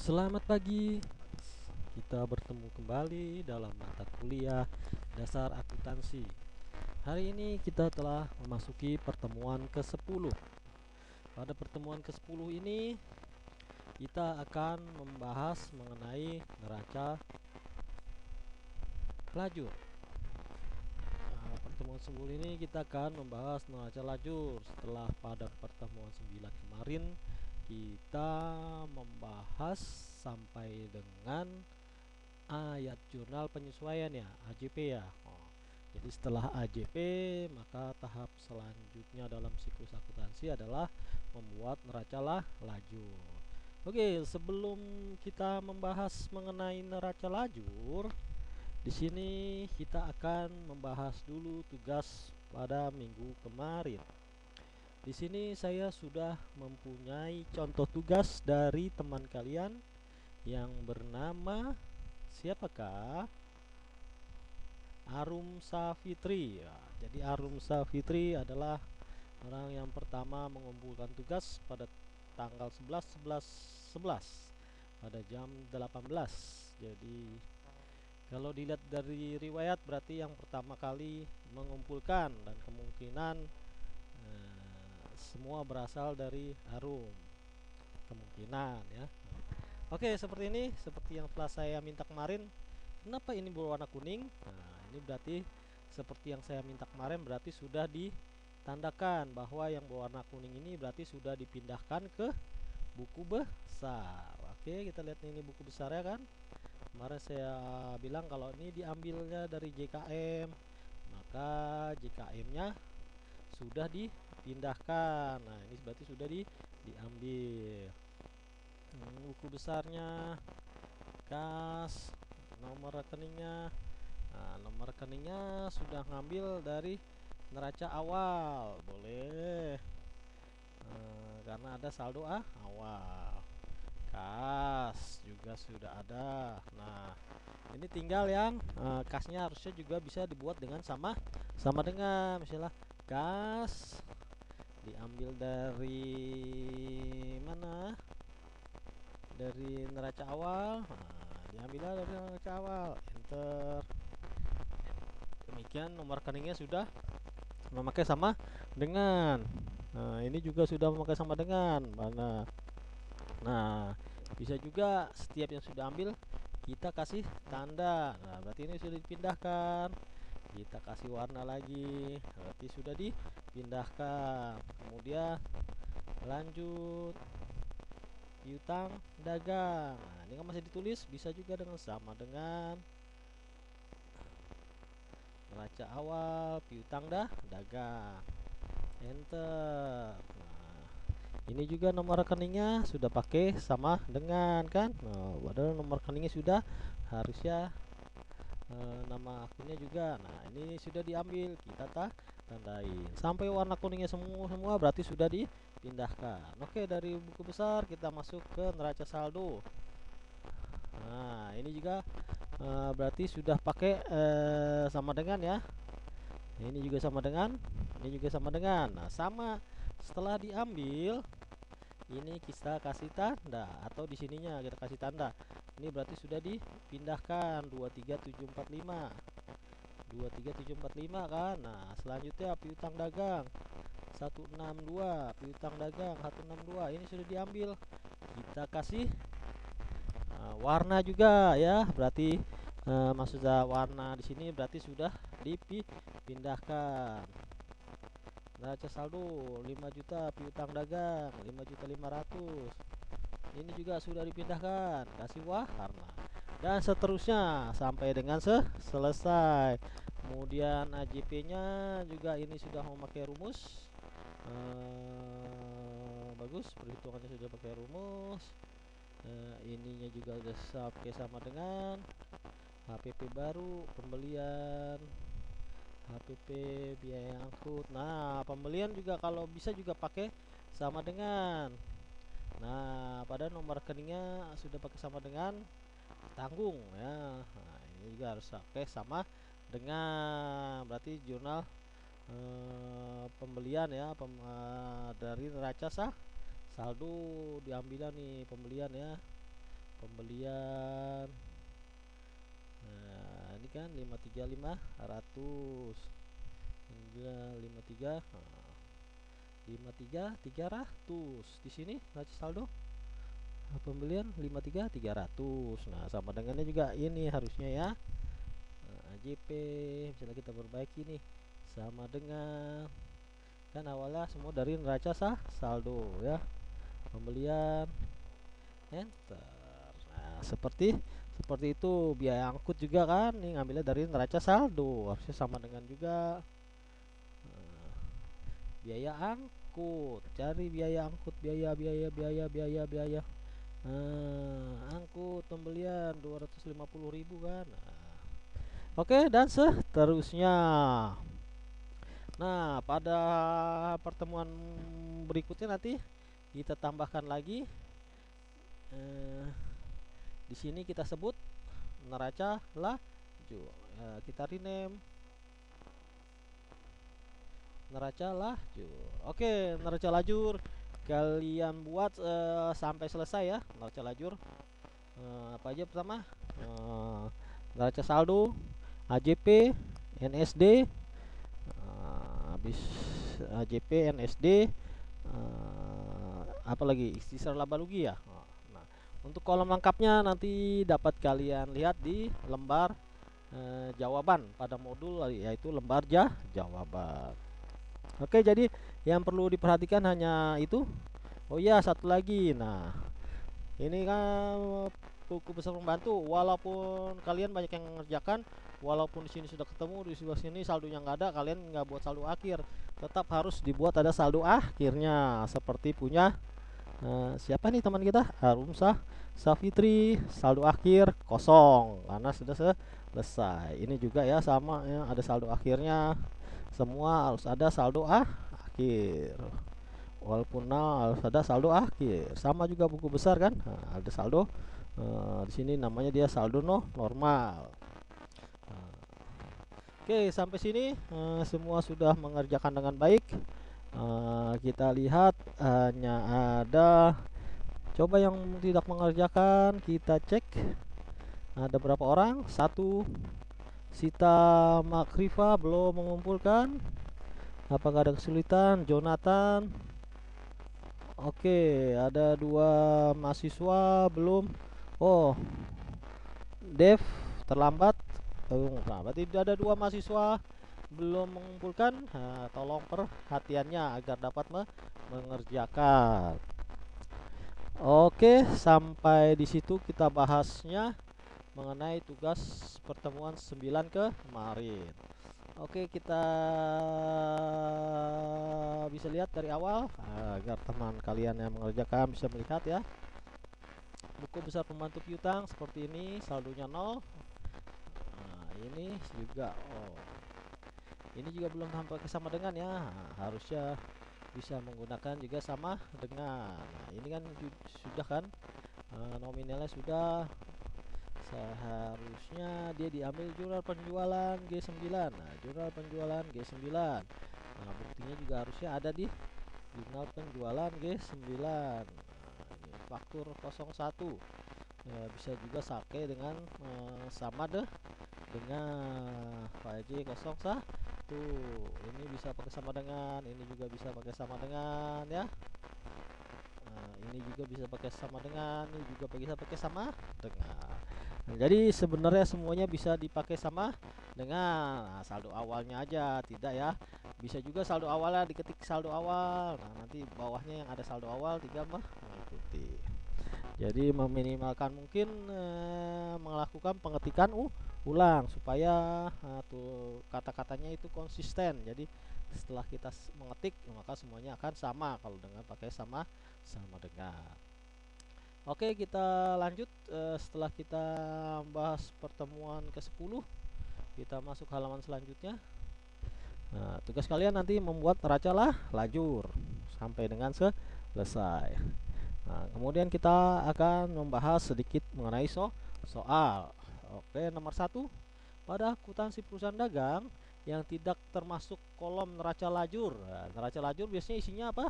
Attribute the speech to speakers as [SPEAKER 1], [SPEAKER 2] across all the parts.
[SPEAKER 1] Selamat pagi. Kita bertemu kembali dalam mata kuliah dasar akuntansi. Hari ini kita telah memasuki pertemuan ke-10. Pada pertemuan ke-10 ini kita akan membahas mengenai neraca lajur. Pertemuan 10 ini kita akan membahas neraca lajur. Setelah pada pertemuan 9 kemarin kita membahas sampai dengan ayat jurnal penyesuaian ya, AJP ya. Jadi setelah AJP maka tahap selanjutnya dalam siklus akuntansi adalah membuat neraca lajur. Oke, sebelum kita membahas mengenai neraca lajur, di sini kita akan membahas dulu tugas pada minggu kemarin. Di sini saya sudah mempunyai contoh tugas dari teman kalian yang bernama siapakah? Arum Safitri ya. Jadi Arum Safitri adalah orang yang pertama mengumpulkan tugas pada tanggal 11 pada jam 18. Jadi kalau dilihat dari riwayat berarti yang pertama kali mengumpulkan, dan kemungkinan semua berasal dari Arum, kemungkinan ya. Oke, seperti ini, seperti yang telah saya minta kemarin. Kenapa ini berwarna kuning? Nah, ini berarti seperti yang saya minta kemarin, berarti sudah ditandakan bahwa yang berwarna kuning ini berarti sudah dipindahkan ke buku besar. Oke, kita lihat ini buku besar ya kan. Kemarin saya bilang kalau ini diambilnya dari JKM, maka JKM-nya sudah dipindahkan. Nah, ini berarti sudah diambil. Buku besarnya, kas, nomor rekeningnya. Nah, nomor rekeningnya sudah ngambil dari neraca awal, boleh. Karena ada saldo awal. Kas juga sudah ada. Nah, ini tinggal yang kasnya harusnya juga bisa dibuat dengan sama dengan misalnya kas diambil dari mana? Dari neraca awal. Nah, diambillah dari neraca awal. Enter. Demikian nomor rekeningnya sudah memakai sama dengan. Nah, ini juga sudah memakai sama dengan mana. Nah, bisa juga setiap yang sudah ambil kita kasih tanda. Nah, berarti ini sudah dipindahkan. Kita kasih warna lagi, berarti sudah dipindahkan. Kemudian lanjut piutang dagang. Nah, ini kan masih ditulis, bisa juga dengan sama dengan neraca awal piutang dagang. Enter. Nah, ini juga nomor rekeningnya sudah pakai sama dengan kan. Nah, padahal nomor rekeningnya sudah harusnya nama akunnya juga. Nah, ini sudah diambil, kita tandain sampai warna kuningnya semua berarti sudah dipindahkan. Oke, dari buku besar kita masuk ke neraca saldo. Nah, ini juga berarti sudah pakai sama dengan ya. Ini juga sama dengan, ini juga sama dengan. Nah, sama setelah diambil ini kita kasih tanda, atau di sininya kita kasih tanda. Ini berarti sudah dipindahkan 23745. 23745 kan. Nah, selanjutnya piutang dagang 162, piutang dagang 162 ini sudah diambil. Kita kasih warna juga ya. Berarti maksudnya warna di sini berarti sudah dipindahkan. Neraca saldo 5 juta, piutang dagang 5.500.000. Ini juga sudah dipindahkan, kasih warna. Dan seterusnya sampai dengan selesai. Kemudian AJP-nya juga ini sudah memakai rumus. Bagus, perhitungannya sudah pakai rumus. Ininya juga sudah pakai sama dengan HPP baru, pembelian, HPP biaya angkut. Nah, pembelian juga kalau bisa juga pakai sama dengan. Nah, pada nomor rekeningnya sudah pakai sama dengan tanggung ya. Nah, ini juga harus pakai sama dengan, berarti jurnal pembelian ya, dari neraca saldo diambil nih pembelian ya. pembelian. Nah, ini kan 53500. Enggak 53. Nah, 53 300. Di sini neraca saldo pembelian 53 300. Nah, sama dengannya juga ini harusnya ya. Nah, AJP misalnya kita perbaiki nih, sama dengan kan awalnya semua dari neraca saldo ya. Pembelian enter. Nah, seperti itu. Biaya angkut juga kan nih ngambilnya dari neraca saldo, harusnya sama dengan juga. Nah, biaya angkut, cari biaya angkut, biaya. Nah, angkut pembelian 250.000 kan. Nah, oke, dan seterusnya. Nah, pada pertemuan berikutnya nanti kita tambahkan lagi. Di sini kita sebut neraca lajur. Kita rename neraca lajur. Oke, neraca lajur kalian buat sampai selesai ya. Neraca lajur apa aja pertama? Neraca saldo, AJP, NSD, habis AJP, NSD, apa lagi? Istisar laba rugi ya. Nah, untuk kolom lengkapnya nanti dapat kalian lihat di lembar jawaban pada modul, yaitu lembar jawaban. Oke, jadi yang perlu diperhatikan hanya itu. Oh iya, satu lagi. Nah, ini kan buku besar pembantu. Walaupun kalian banyak yang mengerjakan, walaupun di sini sudah ketemu, di sebelah sini saldonya nggak ada, kalian nggak buat saldo akhir. Tetap harus dibuat ada saldo akhirnya. Seperti punya siapa nih teman kita? Arumsa Safitri, saldo akhir kosong karena sudah selesai. Ini juga ya sama ya, ada saldo akhirnya. Semua harus ada saldo akhir. Walaupun harus ada saldo akhir. Sama juga buku besar kan? Nah, ada saldo. Di sini namanya dia saldo normal. Oke, sampai sini semua sudah mengerjakan dengan baik. Kita lihat hanya ada coba yang tidak mengerjakan, kita cek ada berapa orang. Satu, Sita Makrifa belum mengumpulkan. Apakah ada kesulitan? Jonathan. Oke, ada 2 mahasiswa belum. Oh, Dev terlambat. Nah, berarti ada 2 mahasiswa belum mengumpulkan. Nah, tolong perhatiannya agar dapat mengerjakan. Oke, sampai di situ kita bahasnya mengenai tugas pertemuan 9 kemarin. Oke, kita bisa lihat dari awal agar teman kalian yang mengerjakan bisa melihat ya. Buku besar pembantu piutang seperti ini, saldonya 0. Nah, ini juga ini juga belum sampai sama dengan ya. Harusnya bisa menggunakan juga sama dengan. Nah, ini kan sudah kan nominalnya sudah. Seharusnya dia diambil jurnal penjualan G9. Nah, jurnal penjualan G9. Nah, buktinya juga harusnya ada di jurnal penjualan G9. Nah, ini faktur 01. Ya, bisa juga sake dengan sama deh dengan PJ 01. Ini bisa pakai sama dengan, ini juga bisa pakai sama dengan ya. Nah, ini juga bisa pakai sama dengan, ini juga bisa pakai sama dengan. Nah, jadi sebenarnya semuanya bisa dipakai sama dengan saldo awalnya aja, tidak ya. Bisa juga saldo awalnya diketik saldo awal. Nah, nanti bawahnya yang ada saldo awal tinggal mengikuti. Jadi meminimalkan mungkin melakukan pengetikan ulang supaya tuh kata-katanya itu konsisten. Jadi setelah kita mengetik maka semuanya akan sama kalau dengan pakai sama dengan. Oke, kita lanjut. Setelah kita bahas pertemuan ke-10, kita masuk halaman selanjutnya. Nah, tugas kalian nanti membuat neraca lajur sampai dengan selesai. Nah, kemudian kita akan membahas sedikit mengenai soal. Oke, nomor 1, pada akuntansi perusahaan dagang yang tidak termasuk kolom neraca lajur. Nah, neraca lajur biasanya isinya apa?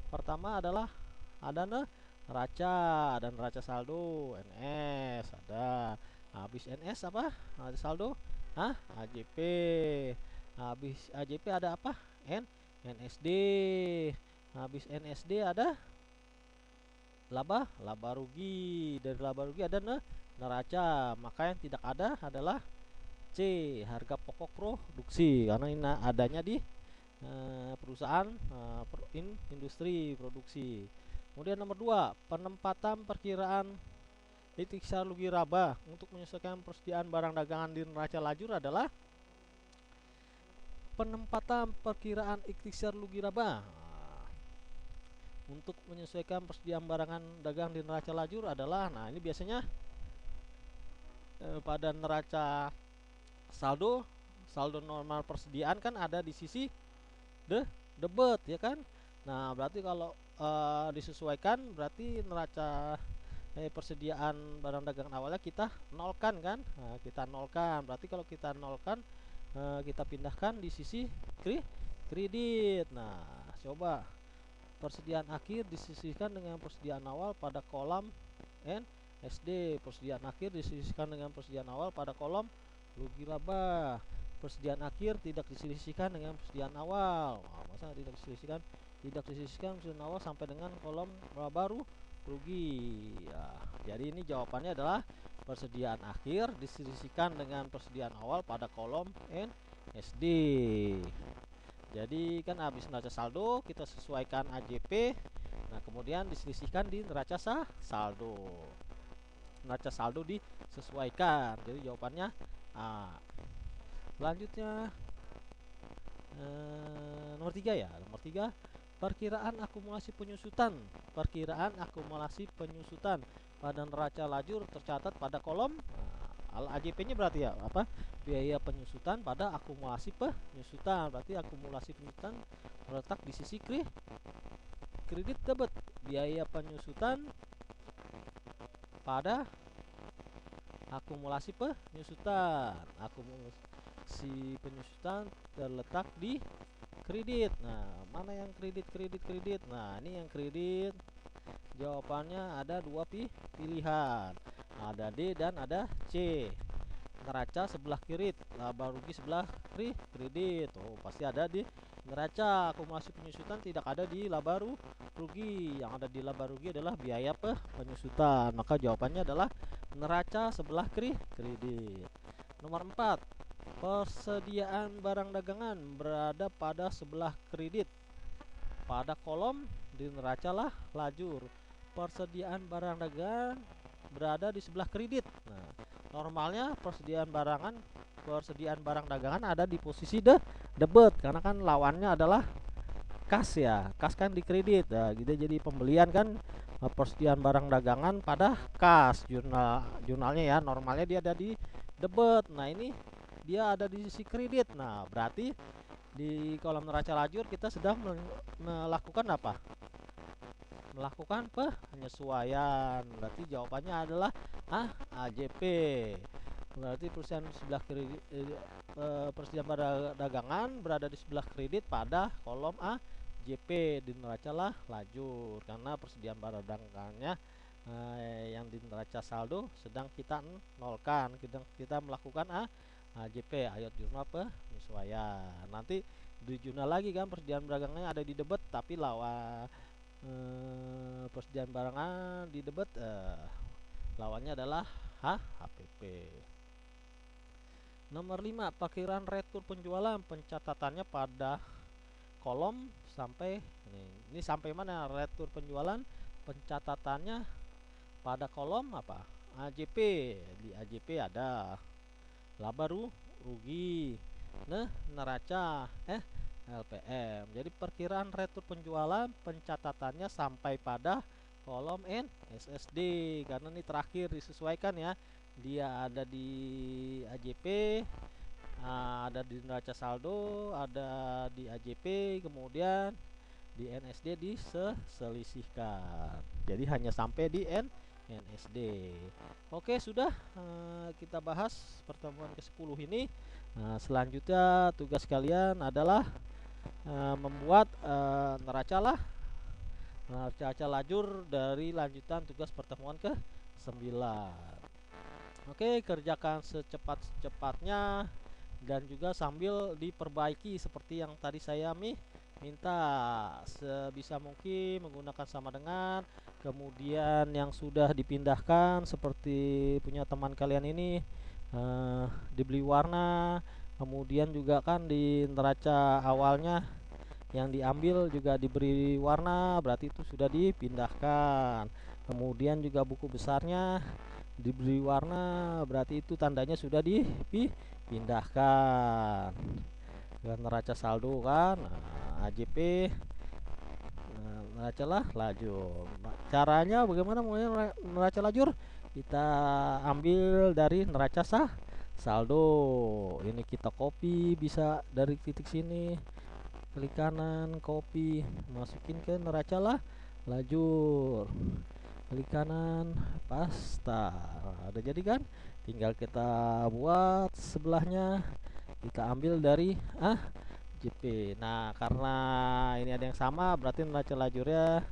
[SPEAKER 1] Pertama adalah ada neraca, dan neraca saldo NS ada. Habis NS apa? Neraca saldo AJP. Habis AJP ada apa? NSD. Habis NSD ada laba rugi. Dari laba rugi ada neraca. Maka yang tidak ada adalah C, harga pokok produksi, karena ini adanya di perusahaan industri produksi. Kemudian nomor 2, penempatan perkiraan ikhtisar rugi laba untuk menyesuaikan persediaan barang dagangan di neraca lajur adalah penempatan perkiraan ikhtisar rugi laba untuk menyesuaikan persediaan barangan dagang di neraca lajur adalah, nah ini biasanya pada neraca saldo normal persediaan kan ada di sisi debit ya kan. Nah berarti kalau disesuaikan berarti neraca persediaan barang dagangan awalnya kita nolkan kan. Nah, kita nolkan, berarti kalau kita nolkan kita pindahkan di sisi kredit. Nah coba persediaan akhir disisihkan dengan persediaan awal pada kolom NSD. Persediaan akhir disisihkan dengan persediaan awal pada kolom rugi laba. Persediaan akhir tidak diselisihkan dengan persediaan awal. Nah, masa tidak diselisihkan? Tidak diselisihkan persediaan awal sampai dengan kolom laba rugi. Ya, jadi ini jawabannya adalah persediaan akhir diselisihkan dengan persediaan awal pada kolom NSD. Jadi kan habis neraca saldo kita sesuaikan AJP. Nah kemudian diselisihkan di neraca saldo. Neraca saldo disesuaikan. Jadi jawabannya A. Selanjutnya nomor 3 ya. Nomor 3, perkiraan akumulasi penyusutan. Perkiraan akumulasi penyusutan pada neraca lajur tercatat pada kolom AJP-nya berarti ya apa? Biaya penyusutan pada akumulasi penyusutan. Berarti akumulasi penyusutan terletak di sisi kredit debit. Biaya penyusutan pada akumulasi penyusutan. Akumulasi penyusutan terletak di kredit. Nah, mana yang kredit? Nah, ini yang kredit. Jawabannya ada 2 pilihan. Ada D dan ada C. Neraca sebelah kredit, laba rugi sebelah kredit. Oh, pasti ada di neraca. Akumulasi penyusutan tidak ada di laba rugi. Yang ada di laba rugi adalah biaya penyusutan. Maka jawabannya adalah neraca sebelah kredit. Nomor 4, persediaan barang dagangan berada pada sebelah kredit. Pada kolom di neraca lajur. Persediaan barang dagangan berada di sebelah kredit. Nah, normalnya persediaan barang dagangan ada di posisi debit karena kan lawannya adalah kas ya. Kas kan di kredit. Nah, gitu jadi pembelian kan persediaan barang dagangan pada kas. Jurnalnya ya, normalnya dia ada di debit. Nah, ini dia ada di sisi kredit. Nah, berarti di kolom neraca lajur kita sedang melakukan apa? Melakukan penyesuaian. Berarti jawabannya adalah AJP. Berarti persediaan sebelah kredit, persediaan barang dagangan berada di sebelah kredit pada kolom AJP di neraca lajur karena persediaan barang dagangannya yang di neraca saldo sedang kita nolkan. Kita melakukan AJP, ayat jurnal penyesuaian. Nanti di jurnal lagi kan persediaan barangnya ada di debit tapi persediaan barangan di debit lawannya adalah HPP. Nomor 5, perkiraan retur penjualan. Pencatatannya pada kolom sampai ini sampai mana retur penjualan? Pencatatannya pada kolom apa? AJP. Di AJP ada laba rugi, neraca LPM. Jadi perkiraan retur penjualan pencatatannya sampai pada kolom NSD karena ini terakhir disesuaikan ya. Dia ada di AJP, ada di neraca saldo, ada di AJP, kemudian di NSD diselisihkan. Jadi hanya sampai di NSD. Oke, sudah kita bahas pertemuan ke-10 ini. Selanjutnya tugas kalian adalah membuat neraca lajur dari lanjutan tugas pertemuan ke-9. Oke, kerjakan secepat-cepatnya dan juga sambil diperbaiki seperti yang tadi saya minta. Sebisa mungkin menggunakan sama dengan, kemudian yang sudah dipindahkan seperti punya teman kalian ini dibeli warna, kemudian juga kan di neraca awalnya yang diambil juga diberi warna, berarti itu sudah dipindahkan. Kemudian juga buku besarnya diberi warna, berarti itu tandanya sudah dipindahkan. Dan neraca saldo kan, AJP, neraca lajur. Caranya bagaimana mulai neraca lajur? Kita ambil dari neraca saldo. Ini kita copy bisa dari titik sini, klik kanan, copy, masukin ke neraca lajur, klik kanan, pasta. Ada jadi kan? Tinggal kita buat sebelahnya, kita ambil dari JP. Nah, karena ini ada yang sama, berarti neraca lajurnya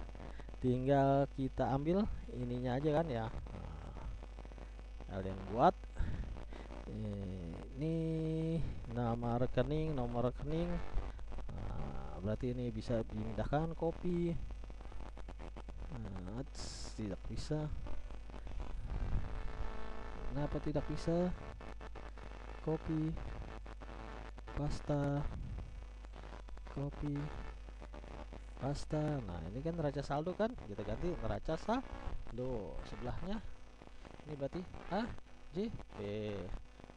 [SPEAKER 1] tinggal kita ambil ininya aja kan ya. Kalian buat ini nomor rekening. Berarti ini bisa dipindahkan, copy. Tidak bisa. Kenapa tidak bisa? Copy, pasta, copy, pasta. Nah, ini kan neraca saldo kan, kita ganti neraca saldo. Sebelahnya ini berarti AJP,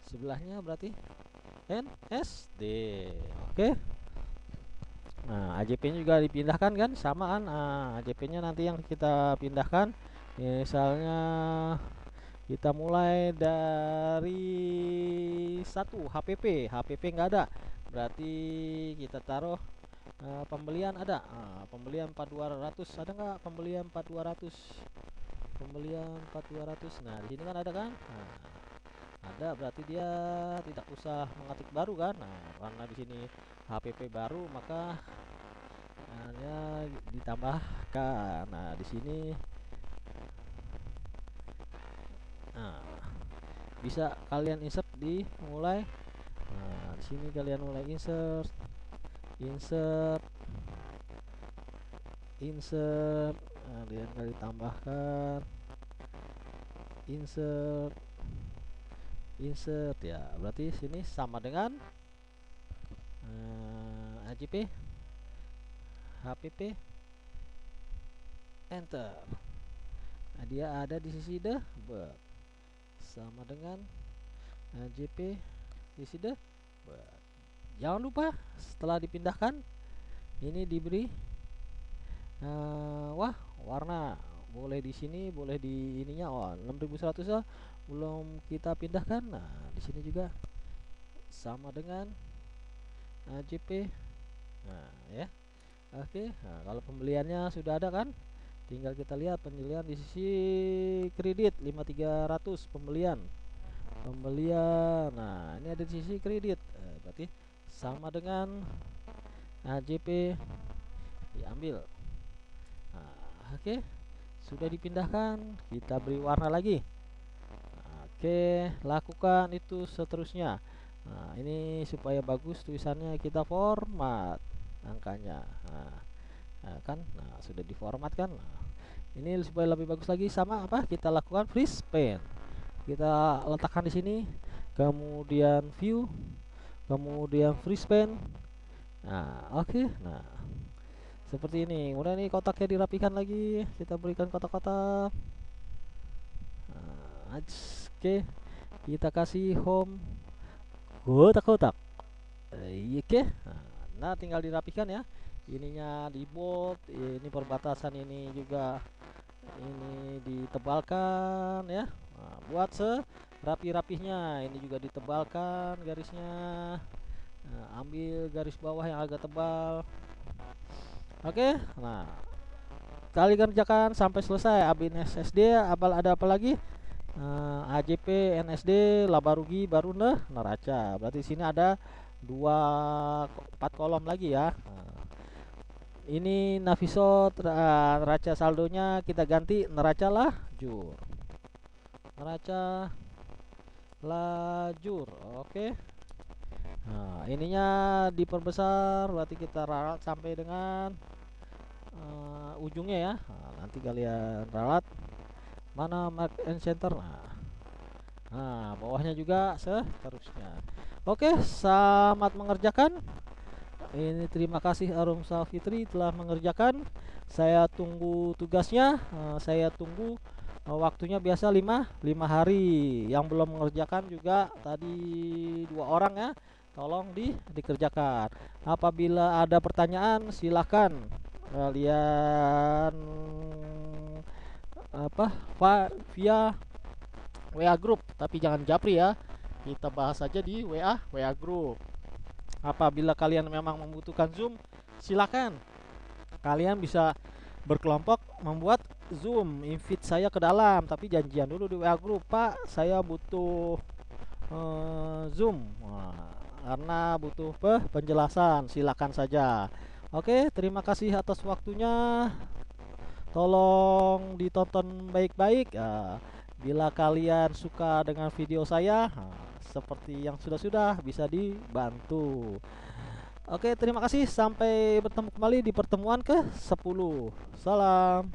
[SPEAKER 1] sebelahnya berarti NSD. Oke. Nah, AJP-nya juga dipindahkan kan, samaan. AJP-nya nanti yang kita pindahkan, misalnya kita mulai dari 1 HPP nggak ada, berarti kita taruh pembelian ada. Pembelian 4200 ada nggak? Pembelian 4200, pembelian 4200. Nah, di sini kan ada kan? Ada, berarti dia tidak usah mengetik baru kan. Nah, karena di sini HPP baru, maka hanya ditambahkan. Nah, di sini bisa kalian insert di mulai. Nah, di sini kalian mulai insert. Nah, dia kali tambahkan insert ya, berarti sini sama dengan AJP, HPP, enter. Nah, dia ada di sisi debit sama dengan AJP di sisi debit. Jangan lupa setelah dipindahkan ini diberi warna, boleh di sini, boleh di ininya. 6100 ya, belum kita pindahkan. Nah, di sini juga sama dengan AJP. Nah, ya. Oke. Nah, kalau pembeliannya sudah ada kan, tinggal kita lihat pembelian di sisi kredit 5300 pembelian. Nah, ini ada di sisi kredit. Berarti sama dengan AJP diambil. Nah, oke. Sudah dipindahkan, kita beri warna lagi. Oke, lakukan itu seterusnya. Nah, ini supaya bagus tulisannya, kita format angkanya. Nah, sudah diformat kan. Nah, ini supaya lebih bagus lagi, sama apa? Kita lakukan freeze pen. Kita letakkan di sini, kemudian view, kemudian freeze pen. Nah, oke. Nah, seperti ini. Kemudian ini kotaknya dirapikan lagi, kita berikan kotak-kotak. Oke, kita kasih home kotak-kotak. Oke. Nah, tinggal dirapikan ya. Ininya di bold, ini perbatasan ini juga ini ditebalkan ya. Nah, buat serapi-rapihnya ini juga ditebalkan garisnya. Nah, ambil garis bawah yang agak tebal. Oke. Nah, kalian kerjakan sampai selesai. Abin SSD, ada apa lagi? AJP, NSD, laba rugi, baru neraca. Berarti sini ada 4 kolom lagi ya. Ini Naviso neraca saldonya kita ganti neraca lajur. Neraca lajur. Oke. Nah, ininya diperbesar, berarti kita ralat sampai dengan ujungnya ya. Nah, nanti kalian ralat mana mark and center. Nah, bawahnya juga seterusnya. Oke, selamat mengerjakan. Ini terima kasih Arum Salfitri telah mengerjakan. Saya tunggu tugasnya. Saya tunggu waktunya biasa 5 hari. Yang belum mengerjakan juga tadi 2 orang ya. Tolong dikerjakan. Apabila ada pertanyaan silahkan kalian via WA group, tapi jangan japri ya. Kita bahas aja di WA group. Apabila kalian memang membutuhkan Zoom, silakan. Kalian bisa berkelompok membuat Zoom, invite saya ke dalam, tapi janjian dulu di WA group, Pak. Saya butuh Zoom. Karena butuh penjelasan, silakan saja. Oke, terima kasih atas waktunya. Tolong ditonton baik-baik. Bila kalian suka dengan video saya, seperti yang sudah bisa dibantu. Oke, terima kasih. Sampai bertemu kembali di pertemuan ke-10. Salam.